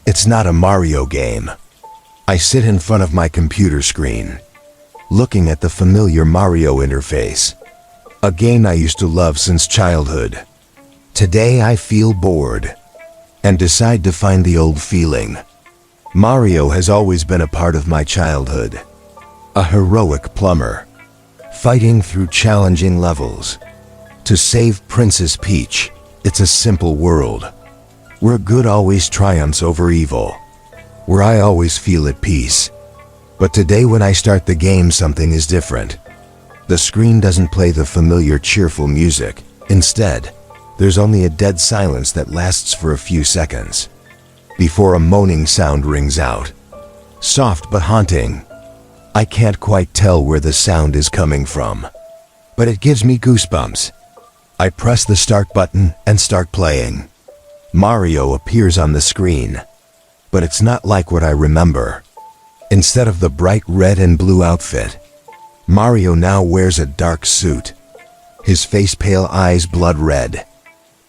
It's not a Mario game. I sit in front of my computer screen, looking at the familiar Mario interface, a game I used to love since childhood. Today I feel bored and decide to find the old feeling. Mario has always been a part of my childhood, a heroic plumber, fighting through challenging levels to save Princess Peach. It's a simple world where good always triumphs over evil, where I always feel at peace. But today when I start the game, something is different. The screen doesn't play the familiar cheerful music. Instead, there's only a dead silence that lasts for a few seconds before a moaning sound rings out. Soft but haunting. I can't quite tell where the sound is coming from, but it gives me goosebumps. I press the start button and start playing. Mario appears on the screen, but it's not like what I remember. Instead of the bright red and blue outfit, Mario now wears a dark suit, his face pale, eyes blood red.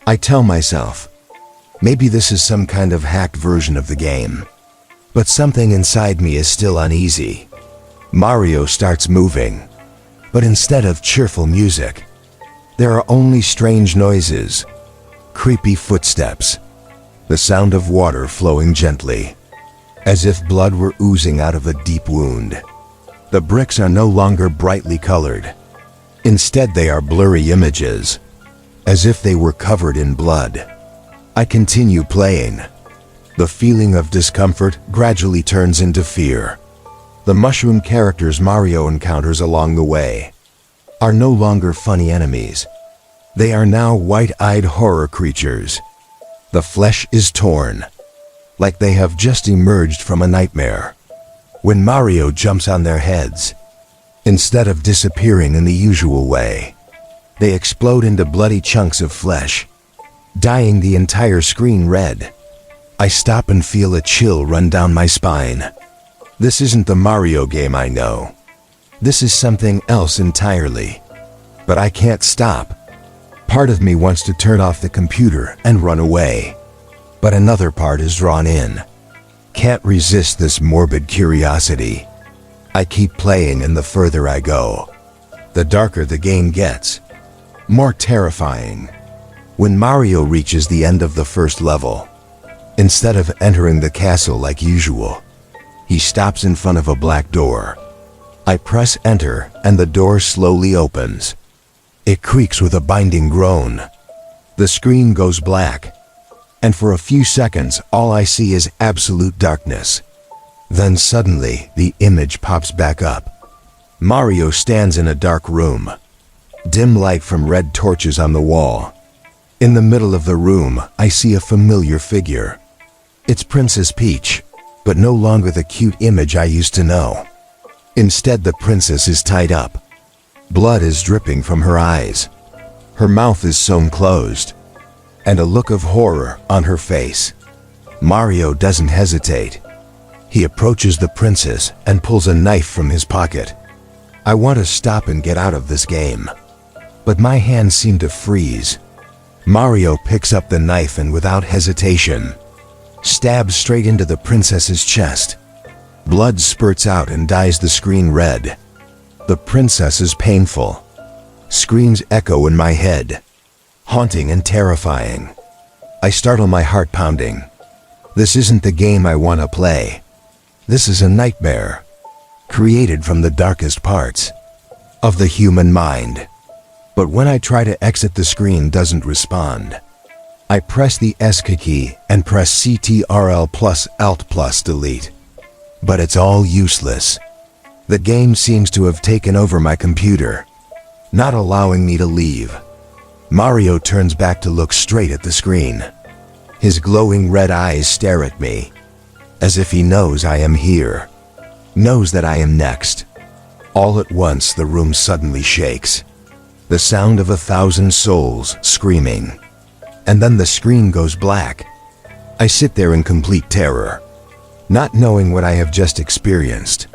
I tell myself, maybe this is some kind of hacked version of the game, but something inside me is still uneasy. Mario starts moving, but instead of cheerful music, there are only strange noises, creepy footsteps, the sound of water flowing gently, as if blood were oozing out of a deep wound. The bricks are no longer brightly colored. Instead, they are blurry images, as if they were covered in blood. I continue playing. The feeling of discomfort gradually turns into fear. The mushroom characters Mario encounters along the way are no longer funny enemies. They are now white-eyed horror creatures. The flesh is torn, like they have just emerged from a nightmare. When Mario jumps on their heads, instead of disappearing in the usual way, they explode into bloody chunks of flesh, dyeing the entire screen red. I stop and feel a chill run down my spine. This isn't the Mario game I know. This is something else entirely. But I can't stop. Part of me wants to turn off the computer and run away, but another part is drawn in. Can't resist this morbid curiosity. I keep playing, and the further I go, the darker the game gets, more terrifying. When Mario reaches the end of the first level, instead of entering the castle like usual, he stops in front of a black door. I press enter, and the door slowly opens. It creaks with a binding groan. The screen goes black, and for a few seconds all I see is absolute darkness. Then suddenly the image pops back up. Mario stands in a dark room, dim light from red torches on the wall. In the middle of the room, I see a familiar figure. It's Princess Peach, but no longer the cute image I used to know. Instead, the princess is tied up. Blood is dripping from her eyes. Her mouth is sewn closed, and a look of horror on her face. Mario doesn't hesitate. He approaches the princess and pulls a knife from his pocket. I want to stop and get out of this game, but my hands seem to freeze. Mario picks up the knife and without hesitation stabs straight into the princess's chest. Blood spurts out and dyes the screen red. The princess is painful. Screams echo in my head, haunting and terrifying. I startle, my heart pounding. This isn't the game I want to play. This is a nightmare, created from the darkest parts of the human mind. But when I try to exit, the screen doesn't respond. I press the ESC key and press CTRL plus Alt plus delete. But it's all useless. The game seems to have taken over my computer, not allowing me to leave. Mario turns back to look straight at the screen. His glowing red eyes stare at me, as if he knows I am here, knows that I am next. All at once, the room suddenly shakes. The sound of 1,000 souls screaming. And then the screen goes black. I sit there in complete terror, not knowing what I have just experienced.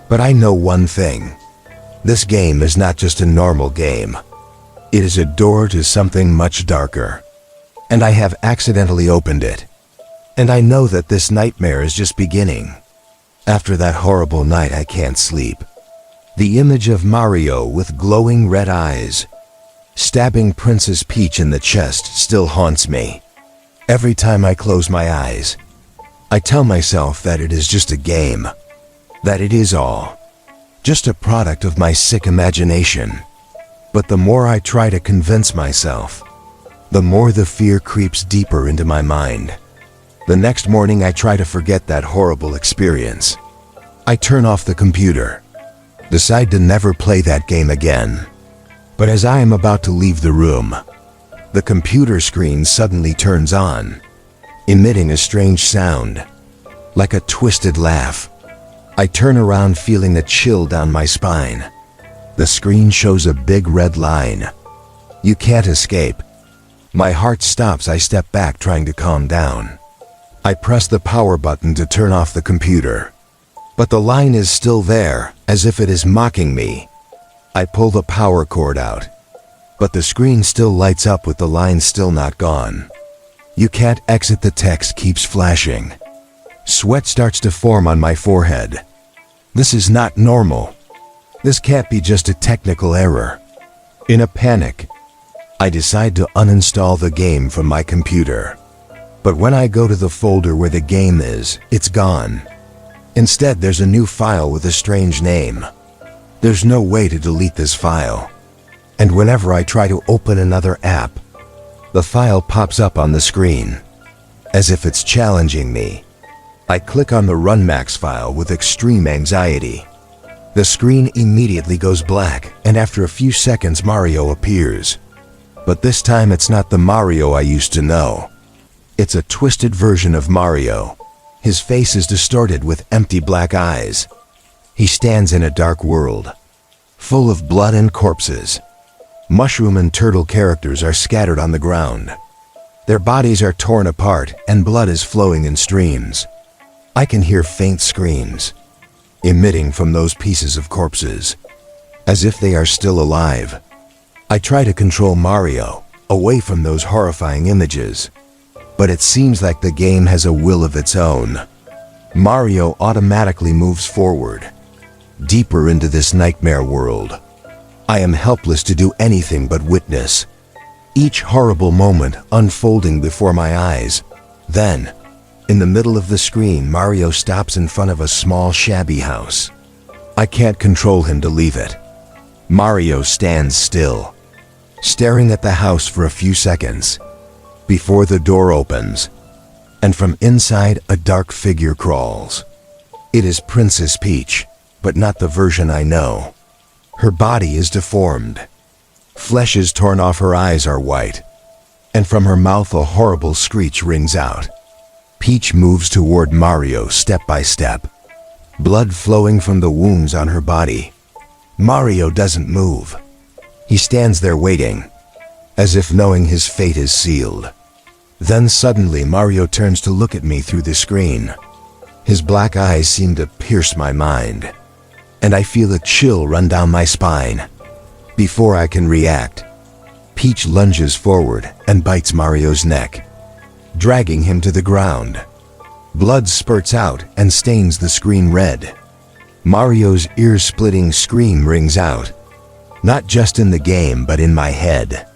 But I know one thing. This game is not just a normal game. It is a door to something much darker. And I have accidentally opened it. And I know that this nightmare is just beginning. After that horrible night, I can't sleep. The image of Mario with glowing red eyes, stabbing Princess Peach in the chest, still haunts me. Every time I close my eyes, I tell myself that it is just a game, that it is all just a product of my sick imagination. But the more I try to convince myself, the more the fear creeps deeper into my mind. The next morning, I try to forget that horrible experience. I turn off the computer, decide to never play that game again. But as I am about to leave the room, the computer screen suddenly turns on, emitting a strange sound, like a twisted laugh. I turn around feeling a chill down my spine. The screen shows a big red line. You can't escape. My heart stops. I step back, trying to calm down. I press the power button to turn off the computer, but the line is still there, as if it is mocking me. I pull the power cord out, but the screen still lights up with the line still not gone. You can't exit. The text keeps flashing. Sweat starts to form on my forehead. This is not normal. This can't be just a technical error. In a panic, I decide to uninstall the game from my computer. But when I go to the folder where the game is, it's gone. Instead, there's a new file with a strange name. There's no way to delete this file. And whenever I try to open another app, the file pops up on the screen, as if it's challenging me. I click on the Run Max file with extreme anxiety. The screen immediately goes black, and after a few seconds, Mario appears. But this time, it's not the Mario I used to know. It's a twisted version of Mario. His face is distorted with empty black eyes. He stands in a dark world, full of blood and corpses. Mushroom and turtle characters are scattered on the ground. Their bodies are torn apart, and blood is flowing in streams. I can hear faint screams emitting from those pieces of corpses, as if they are still alive. I try to control Mario away from those horrifying images, but it seems like the game has a will of its own. Mario automatically moves forward, deeper into this nightmare world. I am helpless to do anything but witness each horrible moment unfolding before my eyes. Then, in the middle of the screen, Mario stops in front of a small, shabby house. I can't control him to leave it. Mario stands still, staring at the house for a few seconds, before the door opens, and from inside a dark figure crawls. It is Princess Peach, but not the version I know. Her body is deformed. Flesh is torn off, her eyes are white, and from her mouth a horrible screech rings out. Peach moves toward Mario step by step, blood flowing from the wounds on her body. Mario doesn't move. He stands there waiting, as if knowing his fate is sealed. Then suddenly Mario turns to look at me through the screen. His black eyes seem to pierce my mind, and I feel a chill run down my spine. Before I can react, Peach lunges forward and bites Mario's neck, dragging him to the ground. Blood spurts out and stains the screen red. Mario's ear-splitting scream rings out, not just in the game but in my head.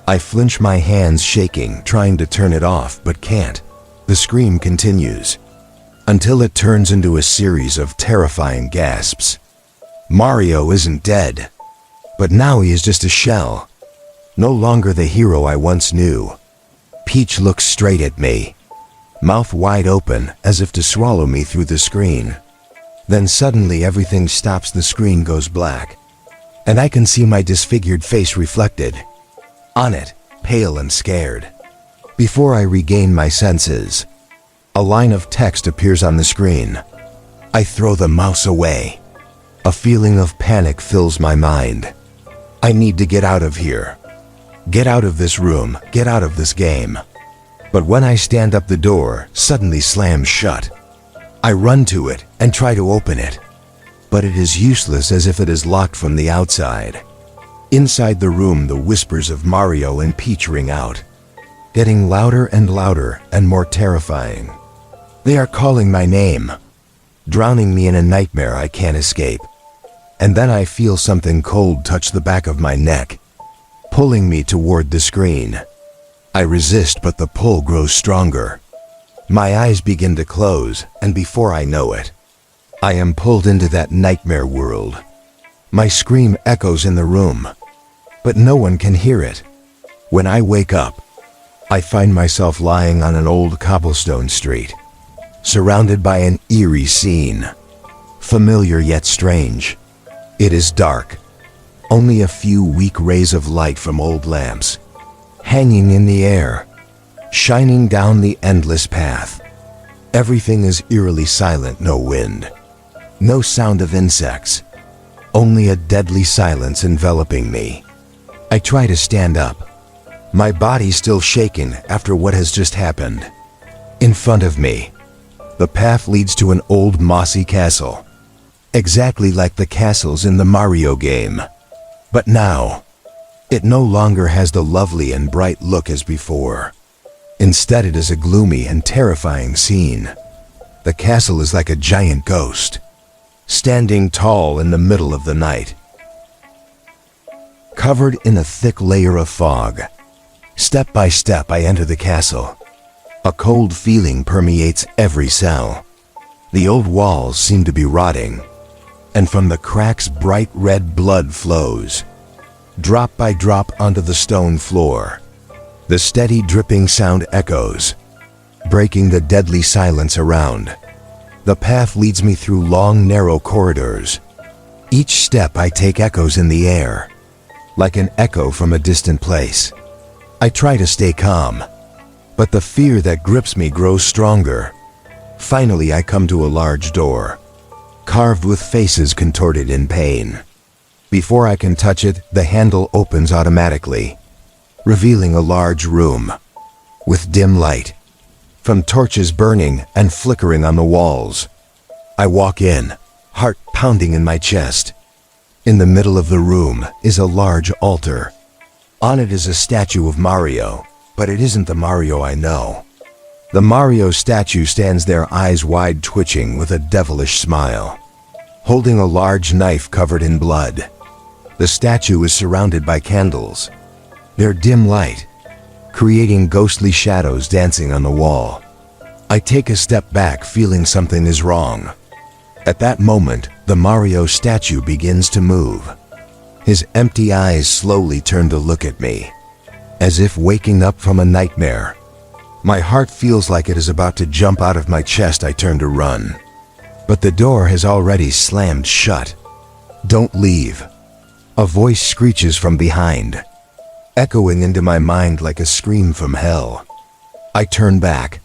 I flinch, my hands shaking, trying to turn it off but can't. The scream continues, until it turns into a series of terrifying gasps. Mario isn't dead, but now he is just a shell, no longer the hero I once knew. Peach looks straight at me, mouth wide open as if to swallow me through the screen. Then suddenly everything stops, the screen goes black, and I can see my disfigured face reflected on it, pale and scared. Before I regain my senses, a line of text appears on the screen. I throw the mouse away. A feeling of panic fills my mind. I need to get out of here. Get out of this room, get out of this game. But when I stand up, the door suddenly slams shut. I run to it and try to open it, but it is useless, as if it is locked from the outside. Inside the room, the whispers of Mario and Peach ring out. getting louder and louder and more terrifying. They are calling my name, drowning me in a nightmare I can't escape. And then I feel something cold touch the back of my neck, pulling me toward the screen. I resist, but the pull grows stronger. My eyes begin to close, and before I know it, I am pulled into that nightmare world. My scream echoes in the room, but no one can hear it. When I wake up, I find myself lying on an old cobblestone street, surrounded by an eerie scene, familiar yet strange. It is dark, only a few weak rays of light from old lamps, hanging in the air, shining down the endless path. Everything is eerily silent, no wind, no sound of insects, only a deadly silence enveloping me. I try to stand up, my body still shaking after what has just happened. In front of me, the path leads to an old mossy castle, exactly like the castles in the Mario game. But now, it no longer has the lovely and bright look as before. Instead, it is a gloomy and terrifying scene. The castle is like a giant ghost, standing tall in the middle of the night, covered in a thick layer of fog. Step by step, I enter the castle. A cold feeling permeates every cell. The old walls seem to be rotting, and from the cracks bright red blood flows, drop by drop onto the stone floor. The steady dripping sound echoes, breaking the deadly silence around. The path leads me through long, narrow corridors. Each step I take echoes in the air, like an echo from a distant place. I try to stay calm, but the fear that grips me grows stronger. Finally, I come to a large door, carved with faces contorted in pain. Before I can touch it, the handle opens automatically, revealing a large room with dim light from torches burning and flickering on the walls. I walk in, heart pounding in my chest. In the middle of the room is a large altar. On it is a statue of Mario, but it isn't the Mario I know. The Mario statue stands there, eyes wide, twitching with a devilish smile, holding a large knife covered in blood. The statue is surrounded by candles, their dim light creating ghostly shadows dancing on the wall. I take a step back, feeling something is wrong. At that moment, the Mario statue begins to move. His empty eyes slowly turn to look at me, as if waking up from a nightmare. My heart feels like it is about to jump out of my chest. I turn to run, but the door has already slammed shut. "Don't leave," a voice screeches from behind, echoing into my mind like a scream from hell. I turn back,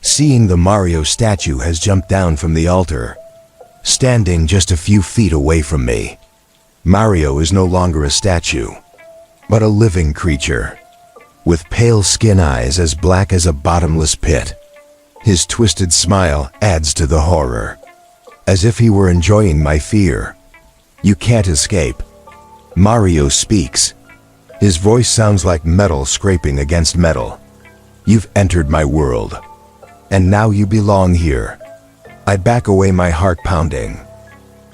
seeing the Mario statue has jumped down from the altar, standing just a few feet away from me. Mario is no longer a statue, but a living creature, with pale skin, eyes as black as a bottomless pit. His twisted smile adds to the horror, as if he were enjoying my fear. "You can't escape." Mario speaks. His voice sounds like metal scraping against metal. "You've entered my world, and now you belong here." I back away, my heart pounding.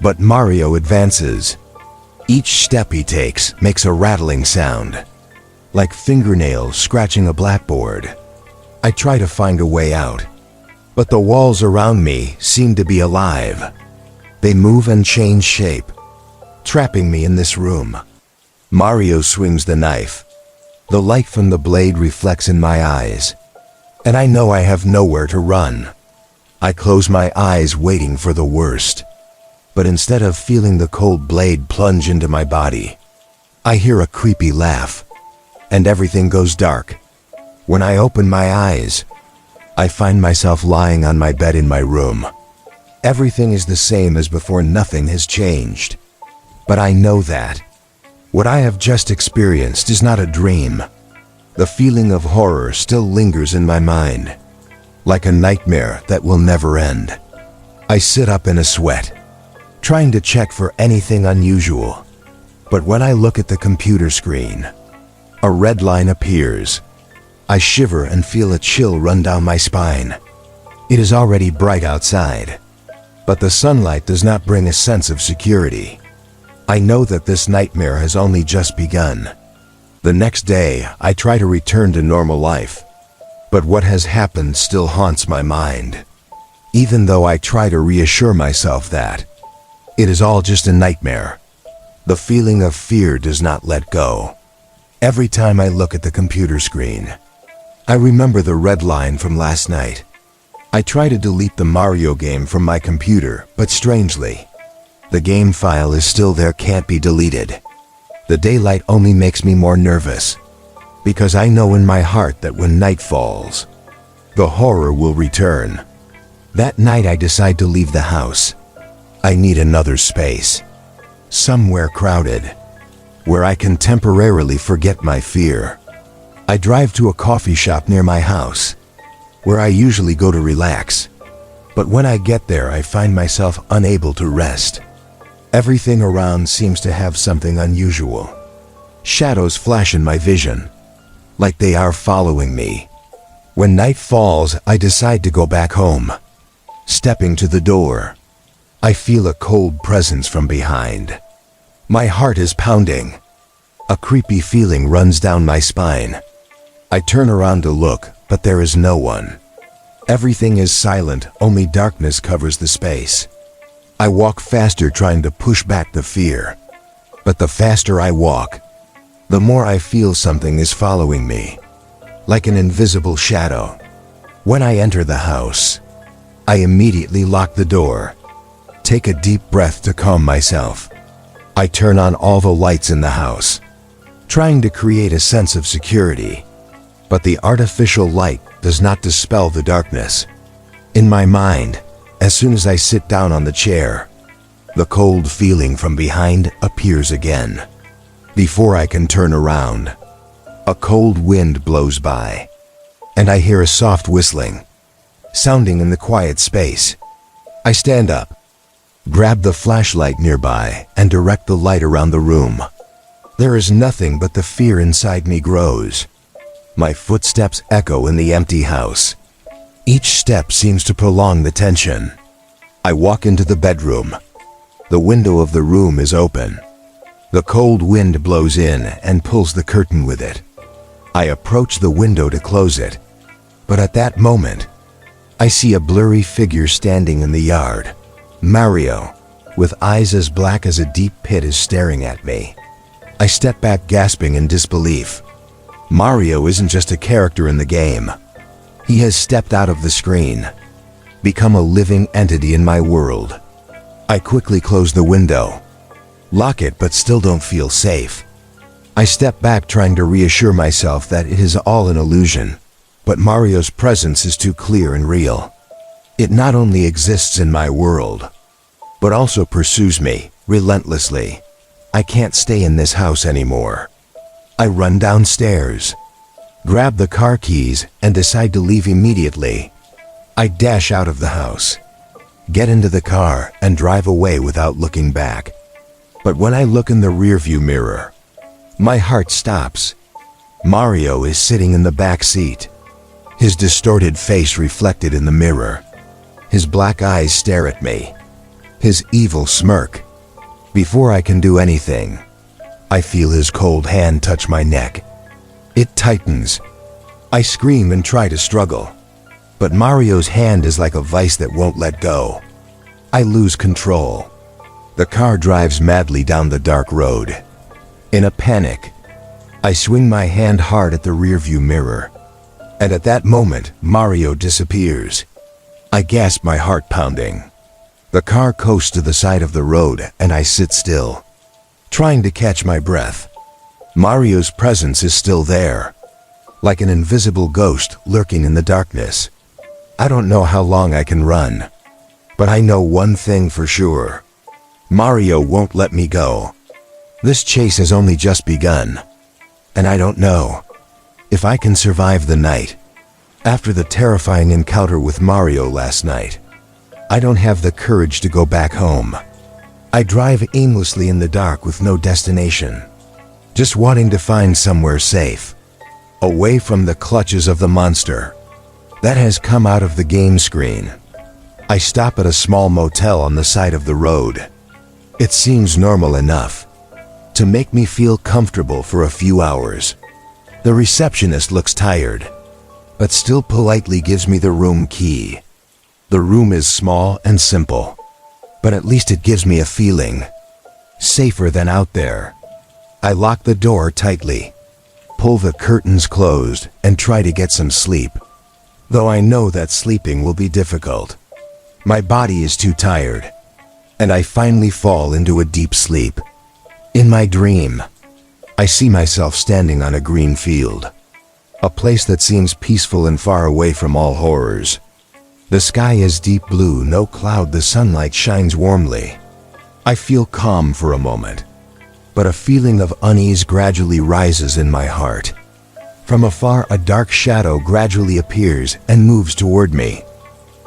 But Mario advances. Each step he takes makes a rattling sound, like fingernails scratching a blackboard. I try to find a way out, but the walls around me seem to be alive. They move and change shape, trapping me in this room. Mario swings the knife. The light from the blade reflects in my eyes, and I know I have nowhere to run. I close my eyes, waiting for the worst. But instead of feeling the cold blade plunge into my body, I hear a creepy laugh, and everything goes dark. When I open my eyes, I find myself lying on my bed in my room. Everything is the same as before, nothing has changed. But I know that what I have just experienced is not a dream. The feeling of horror still lingers in my mind, like a nightmare that will never end. I sit up in a sweat, trying to check for anything unusual. But when I look at the computer screen, a red line appears. I shiver and feel a chill run down my spine. It is already bright outside, but the sunlight does not bring a sense of security. I know that this nightmare has only just begun. The next day, I try to return to normal life, but what has happened still haunts my mind. Even though I try to reassure myself that it is all just a nightmare, the feeling of fear does not let go. Every time I look at the computer screen, I remember the red line from last night. I try to delete the Mario game from my computer, but strangely, the game file is still there, can't be deleted. The daylight only makes me more nervous, because I know in my heart that when night falls, the horror will return. That night I decide to leave the house. I need another space, somewhere crowded, where I can temporarily forget my fear. I drive to a coffee shop near my house, where I usually go to relax. But when I get there, I find myself unable to rest. Everything around seems to have something unusual. Shadows flash in my vision, like they are following me. When night falls, I decide to go back home. Stepping to the door, I feel a cold presence from behind. My heart is pounding. A creepy feeling runs down my spine. I turn around to look, but there is no one. Everything is silent, only darkness covers the space. I walk faster, trying to push back the fear. But the faster I walk, the more I feel something is following me, like an invisible shadow. When I enter the house, I immediately lock the door, take a deep breath to calm myself. I turn on all the lights in the house, trying to create a sense of security. But the artificial light does not dispel the darkness. In my mind, as soon as I sit down on the chair, the cold feeling from behind appears again. Before I can turn around, a cold wind blows by, and I hear a soft whistling, sounding in the quiet space. I stand up, grab the flashlight nearby, and direct the light around the room. There is nothing, but the fear inside me grows. My footsteps echo in the empty house. Each step seems to prolong the tension. I walk into the bedroom. The window of the room is open. The cold wind blows in and pulls the curtain with it. I approach the window to close it, but at that moment, I see a blurry figure standing in the yard. Mario, with eyes as black as a deep pit, is staring at me. I step back, gasping in disbelief. Mario isn't just a character in the game. He has stepped out of the screen, become a living entity in my world. I quickly close the window, lock it, but still don't feel safe. I step back, trying to reassure myself that it is all an illusion, but Mario's presence is too clear and real. It not only exists in my world, but also pursues me relentlessly. I can't stay in this house anymore. I run downstairs, grab the car keys, and decide to leave immediately. I dash out of the house, get into the car, and drive away without looking back. But when I look in the rearview mirror, my heart stops. Mario is sitting in the back seat, his distorted face reflected in the mirror. His black eyes stare at me, his evil smirk. Before I can do anything, I feel his cold hand touch my neck. It tightens. I scream and try to struggle, but Mario's hand is like a vice that won't let go. I lose control. The car drives madly down the dark road. In a panic, I swing my hand hard at the rearview mirror, and at that moment, Mario disappears. I gasp, my heart pounding. The car coasts to the side of the road, and I sit still, trying to catch my breath. Mario's presence is still there, like an invisible ghost lurking in the darkness. I don't know how long I can run, but I know one thing for sure. Mario won't let me go. This chase has only just begun, and I don't know if I can survive the night. After the terrifying encounter with Mario last night, I don't have the courage to go back home. I drive aimlessly in the dark with no destination, just wanting to find somewhere safe. away from the clutches of the monster that has come out of the game screen. I stop at a small motel on the side of the road. It seems normal enough to make me feel comfortable for a few hours. The receptionist looks tired, but still politely gives me the room key. The room is small and simple, but at least it gives me a feeling safer than out there. I lock the door tightly, pull the curtains closed, and try to get some sleep, though I know that sleeping will be difficult. My body is too tired, and I finally fall into a deep sleep. In my dream, I see myself standing on a green field, a place that seems peaceful and far away from all horrors. The sky is deep blue, no cloud, the sunlight shines warmly. I feel calm for a moment, but a feeling of unease gradually rises in my heart. From afar, a dark shadow gradually appears and moves toward me.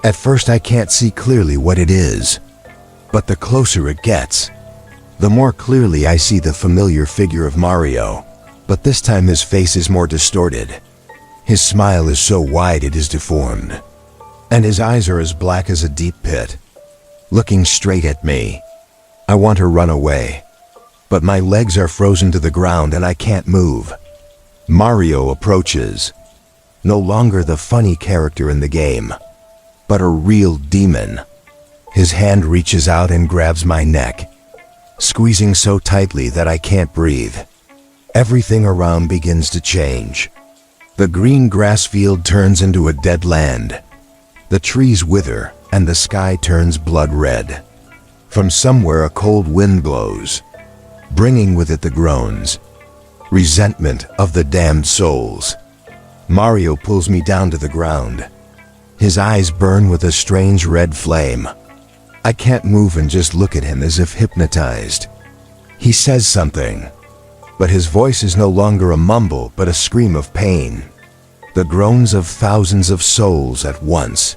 At first, I can't see clearly what it is, but the closer it gets, the more clearly I see the familiar figure of Mario, but this time his face is more distorted. His smile is so wide it is deformed, and his eyes are as black as a deep pit, looking straight at me. I want to run away, but my legs are frozen to the ground and I can't move. Mario approaches, no longer the funny character in the game, but a real demon. His hand reaches out and grabs my neck, squeezing so tightly that I can't breathe. Everything around begins to change. The green grass field turns into a dead land. The trees wither and the sky turns blood red. From somewhere a cold wind blows, bringing with it the groans, resentment of the damned souls. Mario pulls me down to the ground. His eyes burn with a strange red flame. I can't move and just look at him as if hypnotized. He says something, but his voice is no longer a mumble but a scream of pain. The groans of thousands of souls at once.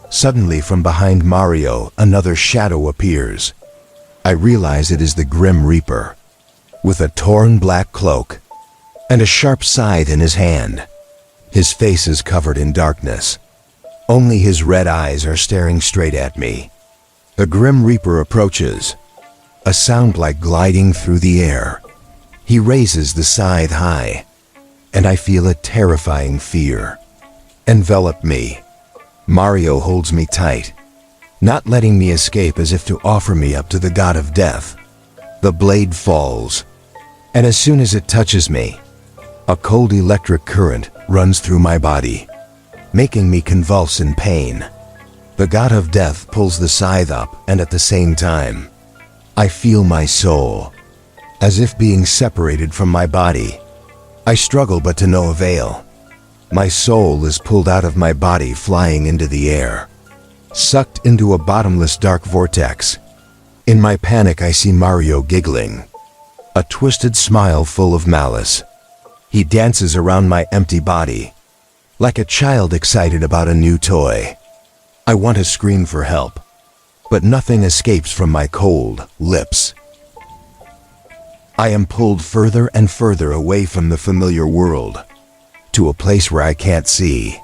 Suddenly from behind Mario, another shadow appears. I realize it is the Grim Reaper, with a torn black cloak and a sharp scythe in his hand. His face is covered in darkness. Only his red eyes are staring straight at me. The Grim Reaper approaches, a sound like gliding through the air. He raises the scythe high, and I feel a terrifying fear envelop me. Mario holds me tight, not letting me escape, as if to offer me up to the god of death. The blade falls, and as soon as it touches me, a cold electric current runs through my body, making me convulse in pain. The god of death pulls the scythe up, and at the same time, I feel my soul, as if being separated from my body. I struggle, but to no avail. My soul is pulled out of my body, flying into the air, sucked into a bottomless dark vortex. In my panic, I see Mario giggling, a twisted smile full of malice. He dances around my empty body, like a child excited about a new toy. I want to scream for help, but nothing escapes from my cold lips. I am pulled further and further away from the familiar world, to a place where I can't see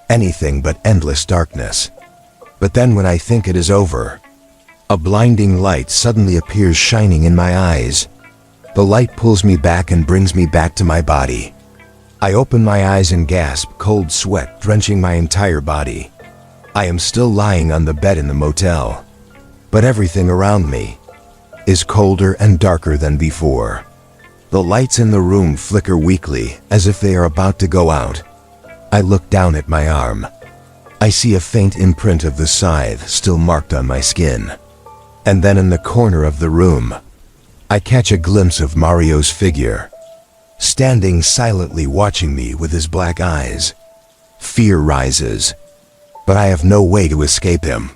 anything but endless darkness. But then when I think it is over, a blinding light suddenly appears, shining in my eyes. The light pulls me back and brings me back to my body. I open my eyes and gasp, cold sweat drenching my entire body. I am still lying on the bed in the motel, but everything around me is colder and darker than before. The lights in the room flicker weakly, as if they are about to go out. I look down at my arm. I see a faint imprint of the scythe still marked on my skin. And then in the corner of the room, I catch a glimpse of Mario's figure, standing silently watching me with his black eyes. Fear rises, but I have no way to escape him.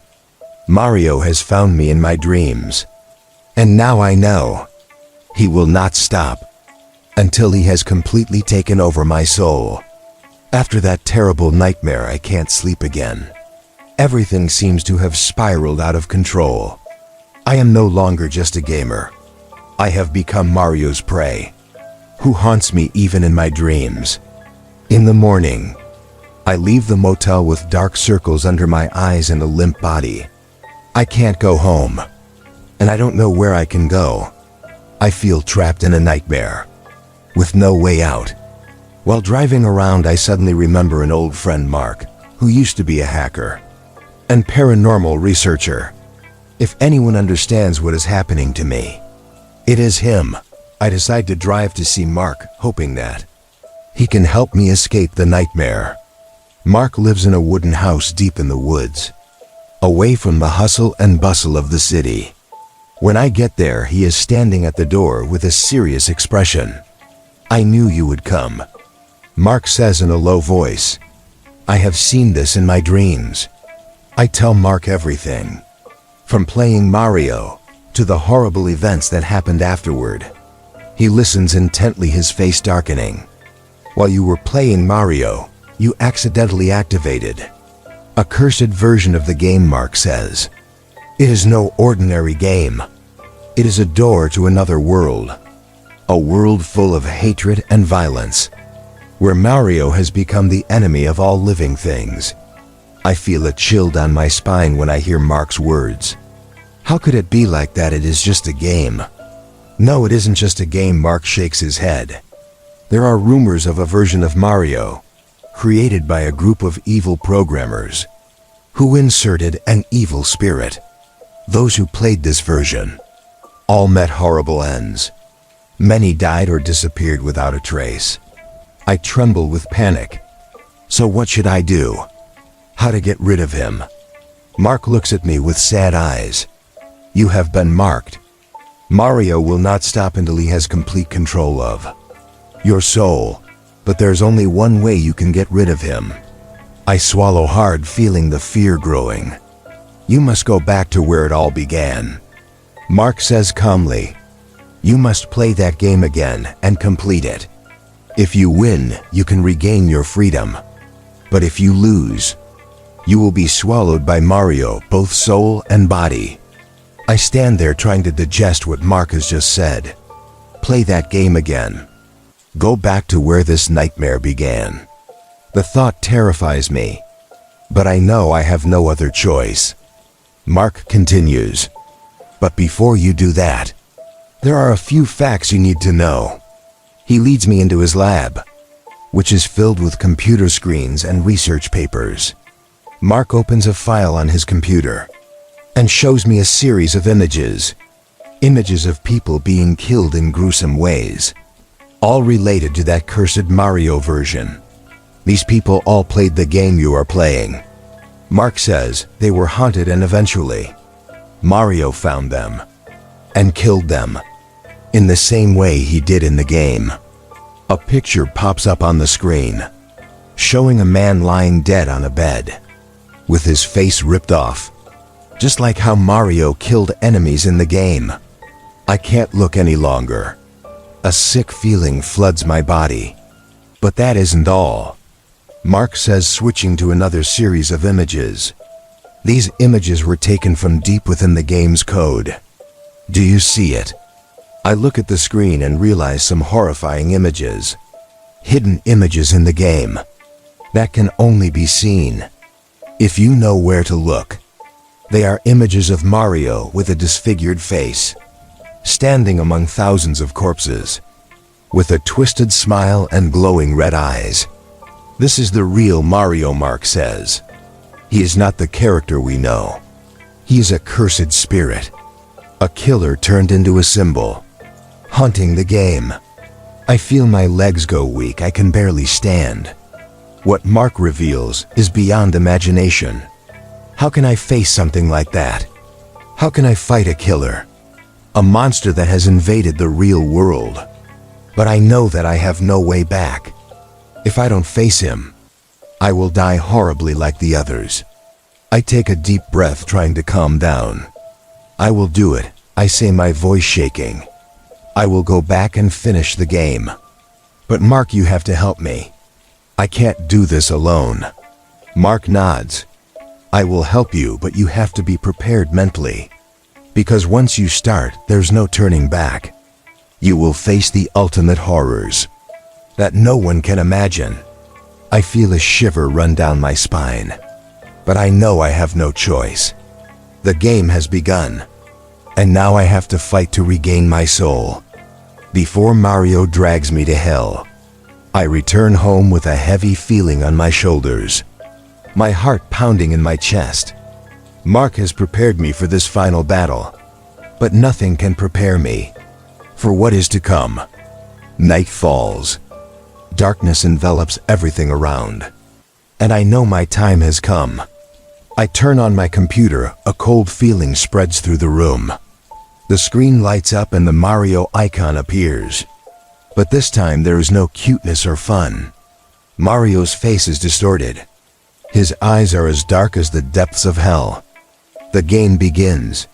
Mario has found me in my dreams, and now I know he will not stop until he has completely taken over my soul. After that terrible nightmare, I can't sleep again. Everything seems to have spiraled out of control. I am no longer just a gamer. I have become Mario's prey, who haunts me even in my dreams. In the morning, I leave the motel with dark circles under my eyes and a limp body. I can't go home, and I don't know where I can go. I feel trapped in a nightmare, with no way out. While driving around, I suddenly remember an old friend, Mark, who used to be a hacker and paranormal researcher. If anyone understands what is happening to me, it is him. I decide to drive to see Mark, hoping that he can help me escape the nightmare. Mark lives in a wooden house deep in the woods, away from the hustle and bustle of the city. When I get there, he is standing at the door with a serious expression. "I knew you would come," Mark says in a low voice. "I have seen this in my dreams." I tell Mark everything, from playing Mario to the horrible events that happened afterward. He listens intently, his face darkening. "While you were playing Mario, you accidentally activated a cursed version of the game," Mark says. "It is no ordinary game. It is a door to another world, a world full of hatred and violence, where Mario has become the enemy of all living things." I feel a chill down my spine when I hear Mark's words. How could it be like that? It is just a game. No, it isn't just a game. Mark shakes his head. There are rumors of a version of Mario created by a group of evil programmers who inserted an evil spirit. Those who played this version all met horrible ends. Many died or disappeared without a trace. I tremble with panic. So what should I do? How to get rid of him? Mark looks at me with sad eyes. "You have been marked. Mario will not stop until he has complete control of your soul. But there's only one way you can get rid of him." I swallow hard, feeling the fear growing. "You must go back to where it all began," Mark says calmly. "You must play that game again and complete it. If you win, you can regain your freedom. But if you lose, you will be swallowed by Mario, both soul and body." I stand there trying to digest what Mark has just said. Play that game again. Go back to where this nightmare began. The thought terrifies me, but I know I have no other choice. Mark continues, "But before you do that, there are a few facts you need to know." He leads me into his lab, which is filled with computer screens and research papers. Mark opens a file on his computer and shows me a series of images of people being killed in gruesome ways, all related to that cursed Mario version. These people all played the game you are playing. Mark says they were haunted, and eventually Mario found them and killed them in the same way he did in the game. A picture pops up on the screen, showing a man lying dead on a bed, with his face ripped off, just like how Mario killed enemies in the game. I can't look any longer. A sick feeling floods my body. But that isn't all. Mark says, switching to another series of images. These images were taken from deep within the game's code. Do you see it? I look at the screen and realize some horrifying images. Hidden images in the game that can only be seen if you know where to look. They are images of Mario with a disfigured face, standing among thousands of corpses, with a twisted smile and glowing red eyes. This is the real Mario, Mark says. He is not the character we know. He is a cursed spirit, a killer turned into a symbol, haunting the game. I feel my legs go weak. I can barely stand. What Mark reveals is beyond imagination. How can I face something like that? How can I fight a killer? A monster that has invaded the real world. But I know that I have no way back. If I don't face him, I will die horribly like the others. I take a deep breath, trying to calm down. I will do it, I say, my voice shaking. I will go back and finish the game. But Mark, you have to help me. I can't do this alone. Mark nods. I will help you, but you have to be prepared mentally. Because once you start, there's no turning back. You will face the ultimate horrors that no one can imagine. I feel a shiver run down my spine. But I know I have no choice. The game has begun. And now I have to fight to regain my soul. Before Mario drags me to hell, I return home with a heavy feeling on my shoulders, my heart pounding in my chest. Mark has prepared me for this final battle, but nothing can prepare me for what is to come. Night falls. Darkness envelops everything around, and I know my time has come. I turn on my computer, a cold feeling spreads through the room. The screen lights up and the Mario icon appears. But this time there is no cuteness or fun. Mario's face is distorted. His eyes are as dark as the depths of hell. The game begins,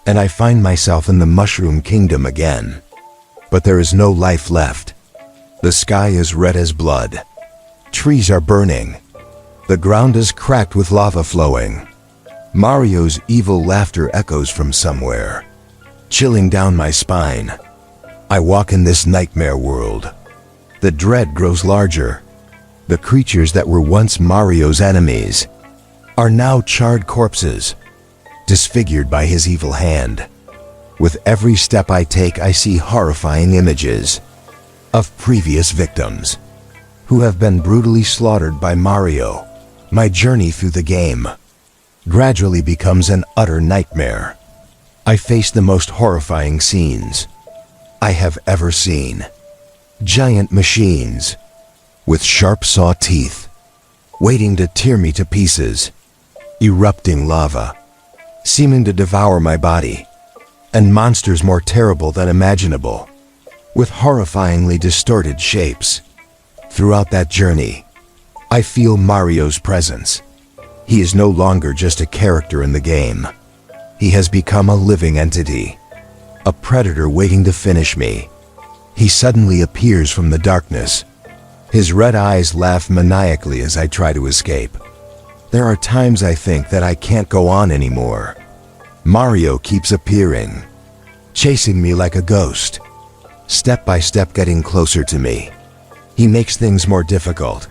and I find myself in the Mushroom Kingdom again. But there is no life left. The sky is red as blood. Trees are burning. The ground is cracked with lava flowing. Mario's evil laughter echoes from somewhere, chilling down my spine. I walk in this nightmare world. The dread grows larger. The creatures that were once Mario's enemies are now charred corpses, disfigured by his evil hand. With every step I take, I see horrifying images of previous victims who have been brutally slaughtered by Mario. My journey through the game gradually becomes an utter nightmare. I face the most horrifying scenes I have ever seen. Giant machines with sharp saw teeth, waiting to tear me to pieces. Erupting lava, seeming to devour my body. And monsters more terrible than imaginable, with horrifyingly distorted shapes. Throughout that journey, I feel Mario's presence. He is no longer just a character in the game. He has become a living entity, a predator waiting to finish me. He suddenly appears from the darkness. His red eyes laugh maniacally as I try to escape. There are times I think that I can't go on anymore. Mario keeps appearing, chasing me like a ghost, step by step getting closer to me. He makes things more difficult,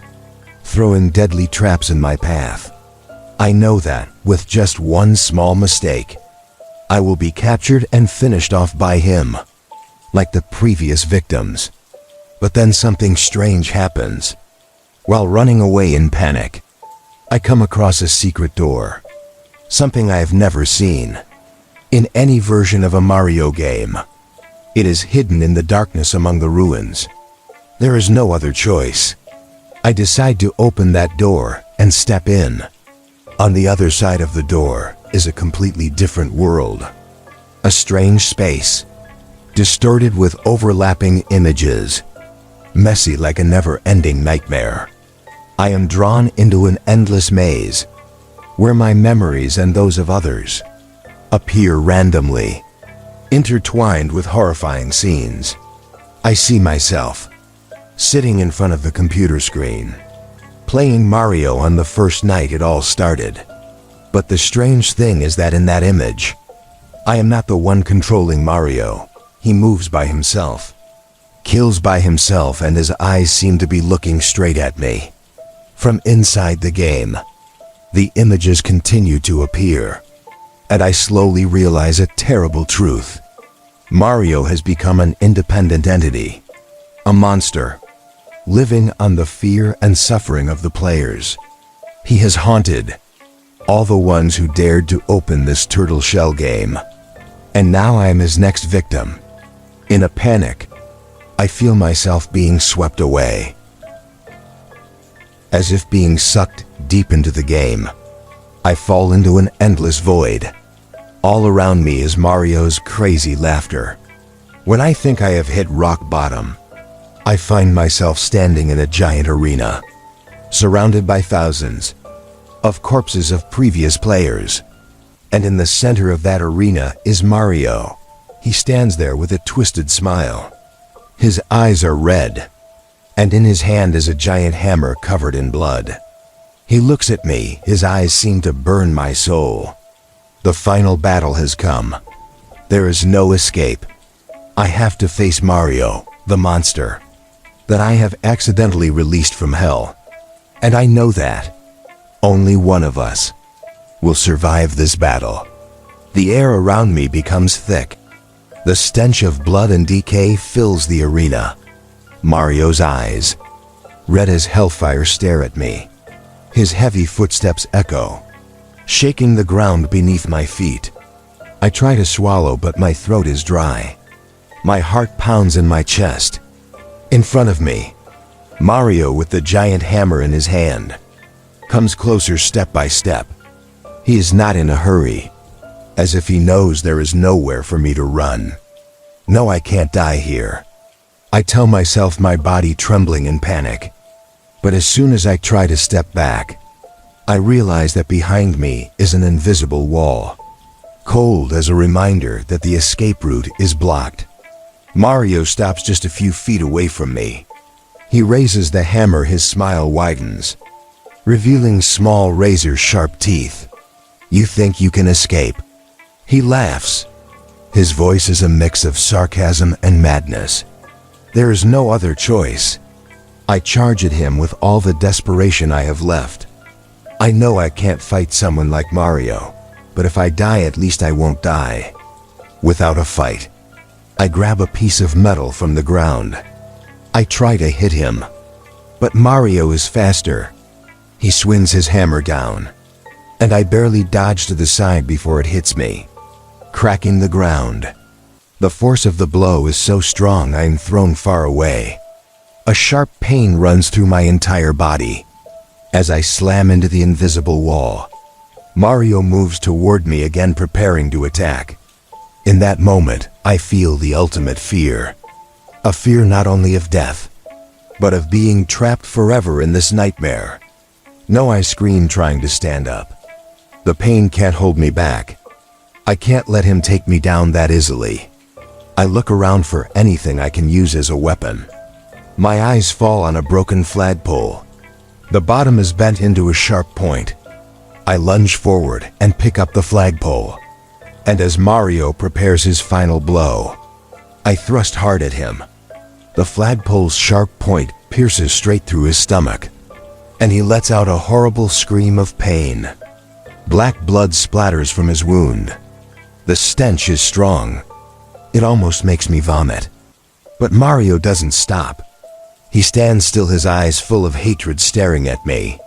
throwing deadly traps in my path. I know that, with just one small mistake, I will be captured and finished off by him, like the previous victims. But then something strange happens. While running away in panic, I come across a secret door, something I have never seen in any version of a Mario game. It is hidden in the darkness among the ruins. There is no other choice. I decide to open that door and step in. On the other side of the door is a completely different world. A strange space, distorted with overlapping images, messy like a never-ending nightmare. I am drawn into an endless maze, where my memories and those of others appear randomly, intertwined with horrifying scenes. I see myself sitting in front of the computer screen, playing Mario on the first night it all started. But the strange thing is that in that image, I am not the one controlling Mario. He moves by himself, kills by himself, and his eyes seem to be looking straight at me. From inside the game, the images continue to appear, and I slowly realize a terrible truth. Mario has become an independent entity, a monster, living on the fear and suffering of the players. He has haunted all the ones who dared to open this turtle shell game, and now I am his next victim. In a panic, I feel myself being swept away, as if being sucked deep into the game. I fall into an endless void. All around me is Mario's crazy laughter. When I think I have hit rock bottom, I find myself standing in a giant arena, surrounded by thousands of corpses of previous players. And in the center of that arena is Mario. He stands there with a twisted smile. His eyes are red, and in his hand is a giant hammer covered in blood. He looks at me, his eyes seem to burn my soul. The final battle has come. There is no escape. I have to face Mario, the monster that I have accidentally released from hell. And I know that only one of us will survive this battle. The air around me becomes thick. The stench of blood and decay fills the arena. Mario's eyes, red as hellfire, stare at me. His heavy footsteps echo, shaking the ground beneath my feet. I try to swallow, but my throat is dry. My heart pounds in my chest. In front of me, Mario, with the giant hammer in his hand, comes closer step by step. He is not in a hurry, as if he knows there is nowhere for me to run. No, I can't die here, I tell myself, my body trembling in panic. But as soon as I try to step back, I realize that behind me is an invisible wall, cold as a reminder that the escape route is blocked. Mario stops just a few feet away from me. He raises the hammer, his smile widens, revealing small razor-sharp teeth. You think you can escape? He laughs. His voice is a mix of sarcasm and madness. There is no other choice. I charge at him with all the desperation I have left. I know I can't fight someone like Mario, but if I die, at least I won't die without a fight. I grab a piece of metal from the ground. I try to hit him, but Mario is faster. He swings his hammer down, and I barely dodge to the side before it hits me, cracking the ground. The force of the blow is so strong I am thrown far away. A sharp pain runs through my entire body as I slam into the invisible wall. Mario moves toward me again, preparing to attack. In that moment, I feel the ultimate fear. A fear not only of death, but of being trapped forever in this nightmare. No, I scream, trying to stand up. The pain can't hold me back. I can't let him take me down that easily. I look around for anything I can use as a weapon. My eyes fall on a broken flagpole. The bottom is bent into a sharp point. I lunge forward and pick up the flagpole. And as Mario prepares his final blow, I thrust hard at him. The flagpole's sharp point pierces straight through his stomach, and he lets out a horrible scream of pain. Black blood splatters from his wound. The stench is strong. It almost makes me vomit. But Mario doesn't stop. He stands still, his eyes full of hatred staring at me.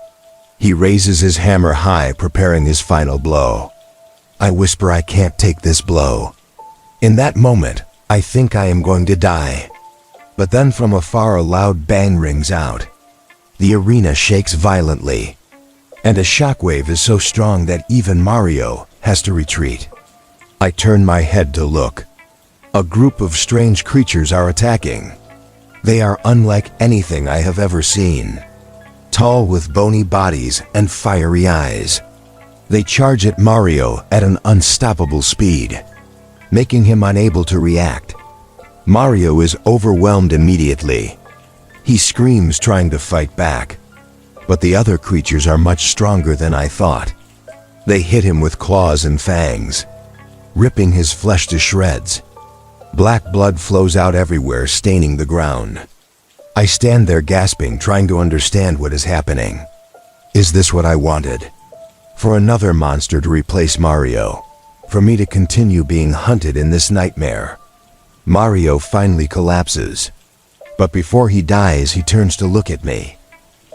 He raises his hammer high, preparing his final blow. I whisper, I can't take this blow. In that moment, I think I am going to die. But then from afar, a loud bang rings out. The arena shakes violently, and a shockwave is so strong that even Mario has to retreat. I turn my head to look. A group of strange creatures are attacking. They are unlike anything I have ever seen. Tall, with bony bodies and fiery eyes. They charge at Mario at an unstoppable speed, making him unable to react. Mario is overwhelmed immediately. He screams, trying to fight back. But the other creatures are much stronger than I thought. They hit him with claws and fangs, ripping his flesh to shreds. Black blood flows out everywhere, staining the ground. I stand there gasping, trying to understand what is happening. Is this what I wanted? For another monster to replace Mario? For me to continue being hunted in this nightmare? Mario finally collapses. But before he dies, he turns to look at me.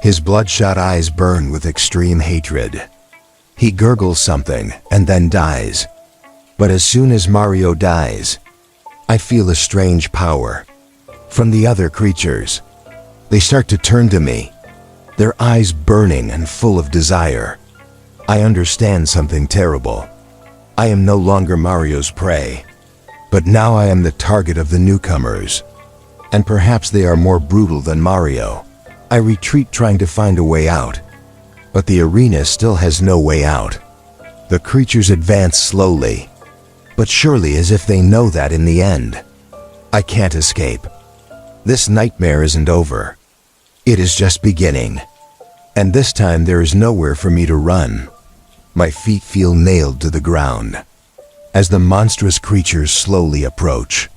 His bloodshot eyes burn with extreme hatred. He gurgles something and then dies. But as soon as Mario dies, I feel a strange power from the other creatures. They start to turn to me, their eyes burning and full of desire. I understand something terrible. I am no longer Mario's prey, but now I am the target of the newcomers. And perhaps they are more brutal than Mario. I retreat, trying to find a way out. But the arena still has no way out. The creatures advance slowly, but surely, as if they know that in the end, I can't escape. This nightmare isn't over. It is just beginning. And this time there is nowhere for me to run. My feet feel nailed to the ground as the monstrous creatures slowly approach.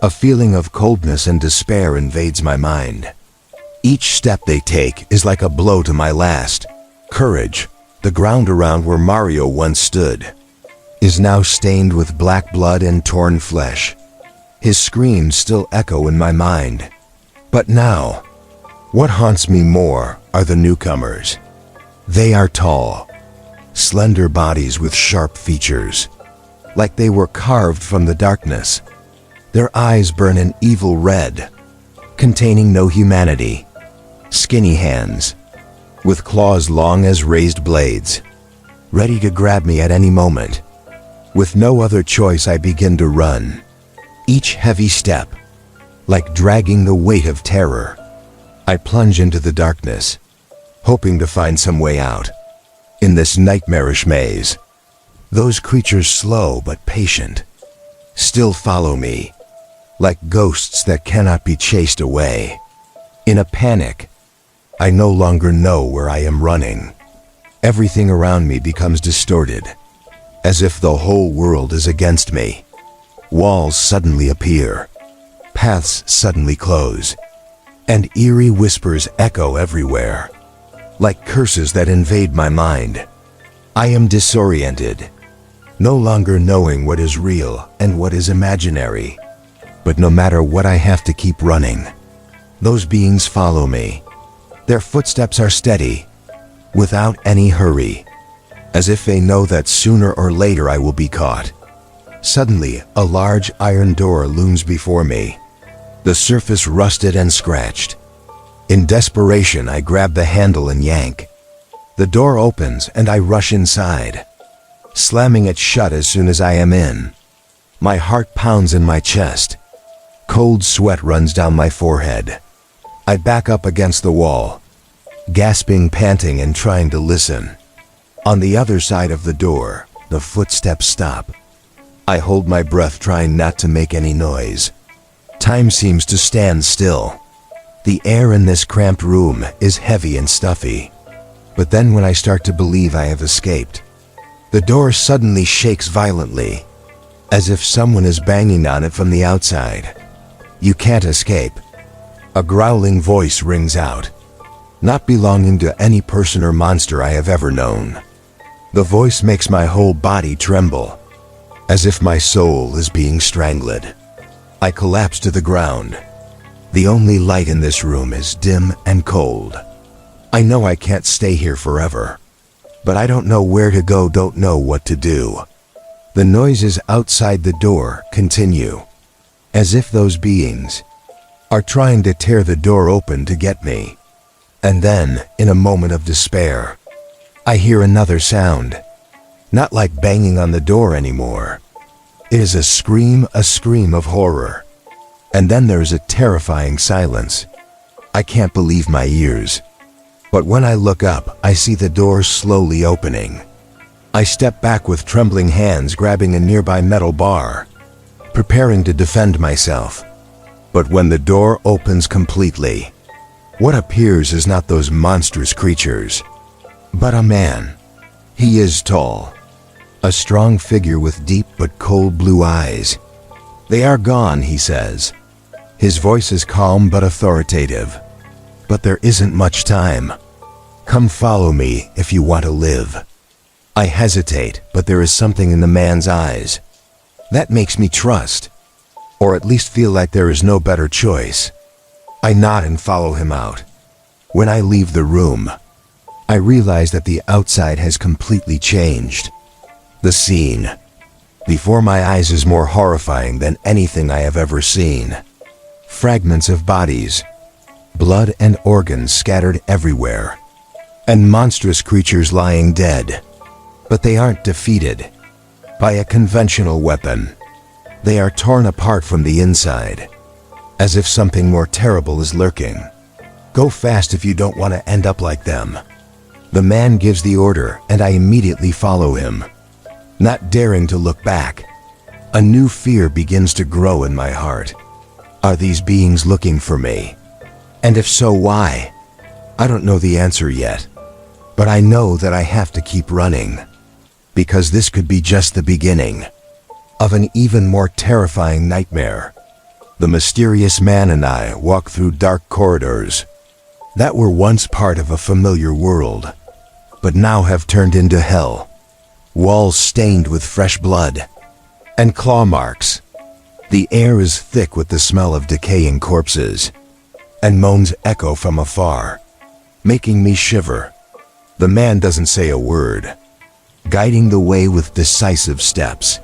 A feeling of coldness and despair invades my mind. Each step they take is like a blow to my last. Courage. The ground around where Mario once stood is now stained with black blood and torn flesh. His screams still echo in my mind. But now, what haunts me more are the newcomers. They are tall, slender bodies with sharp features, like they were carved from the darkness. Their eyes burn an evil red, containing no humanity. Skinny hands, with claws long as raised blades, ready to grab me at any moment. With no other choice, I begin to run, each heavy step like dragging the weight of terror. I plunge into the darkness, hoping to find some way out. In this nightmarish maze, those creatures, slow but patient, still follow me, like ghosts that cannot be chased away. In a panic, I no longer know where I am running. Everything around me becomes distorted, as if the whole world is against me. Walls suddenly appear, paths suddenly close, and eerie whispers echo everywhere, like curses that invade my mind. I am disoriented, no longer knowing what is real and what is imaginary. But no matter what, I have to keep running. Those beings follow me. Their footsteps are steady, without any hurry, as if they know that sooner or later I will be caught. Suddenly, a large iron door looms before me, the surface rusted and scratched. In desperation, I grab the handle and yank. The door opens and I rush inside, slamming it shut as soon as I am in. My heart pounds in my chest. Cold sweat runs down my forehead. I back up against the wall, gasping, panting, and trying to listen. On the other side of the door, the footsteps stop. I hold my breath, trying not to make any noise. Time seems to stand still. The air in this cramped room is heavy and stuffy. But then when I start to believe I have escaped, the door suddenly shakes violently, as if someone is banging on it from the outside. "You can't escape." A growling voice rings out, not belonging to any person or monster I have ever known. The voice makes my whole body tremble, as if my soul is being strangled. I collapse to the ground. The only light in this room is dim and cold. I know I can't stay here forever, but I don't know where to go, don't know what to do. The noises outside the door continue, as if those beings are trying to tear the door open to get me. And then, in a moment of despair, I hear another sound, not like banging on the door anymore. It is a scream of horror. And then there is a terrifying silence. I can't believe my ears. But when I look up, I see the door slowly opening. I step back with trembling hands, grabbing a nearby metal bar, preparing to defend myself. But when the door opens completely, what appears is not those monstrous creatures, but a man. He is tall, a strong figure with deep but cold blue eyes. "They are gone," he says. His voice is calm but authoritative. "But there isn't much time. Come follow me if you want to live." I hesitate, but there is something in the man's eyes that makes me trust, or at least feel like there is no better choice. I nod and follow him out. When I leave the room, I realize that the outside has completely changed. The scene before my eyes is more horrifying than anything I have ever seen. Fragments of bodies, blood and organs scattered everywhere, and monstrous creatures lying dead. But they aren't defeated by a conventional weapon. They are torn apart from the inside, as if something more terrible is lurking. "Go fast if you don't want to end up like them." The man gives the order, and I immediately follow him, not daring to look back. A new fear begins to grow in my heart. Are these beings looking for me? And if so, why? I don't know the answer yet, but I know that I have to keep running, because this could be just the beginning of an even more terrifying nightmare. The mysterious man and I walk through dark corridors, that were once part of a familiar world, but now have turned into hell. Walls stained with fresh blood and claw marks. The air is thick with the smell of decaying corpses, and moans echo from afar, making me shiver. The man doesn't say a word, guiding the way with decisive steps.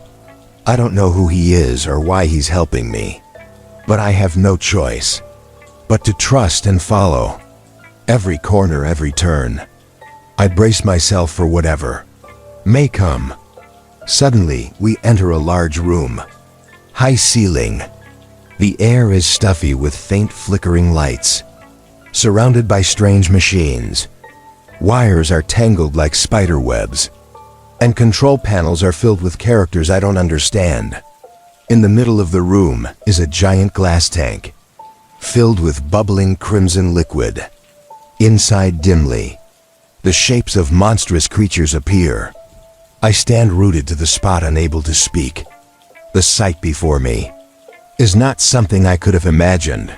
I don't know who he is or why he's helping me, but I have no choice but to trust and follow. Every corner, every turn, I brace myself for whatever may come. Suddenly, we enter a large room. High ceiling. The air is stuffy with faint flickering lights, surrounded by strange machines. Wires are tangled like spider webs, and control panels are filled with characters I don't understand. In the middle of the room is a giant glass tank, filled with bubbling crimson liquid. Inside, dimly, the shapes of monstrous creatures appear. I stand rooted to the spot, unable to speak. The sight before me is not something I could have imagined,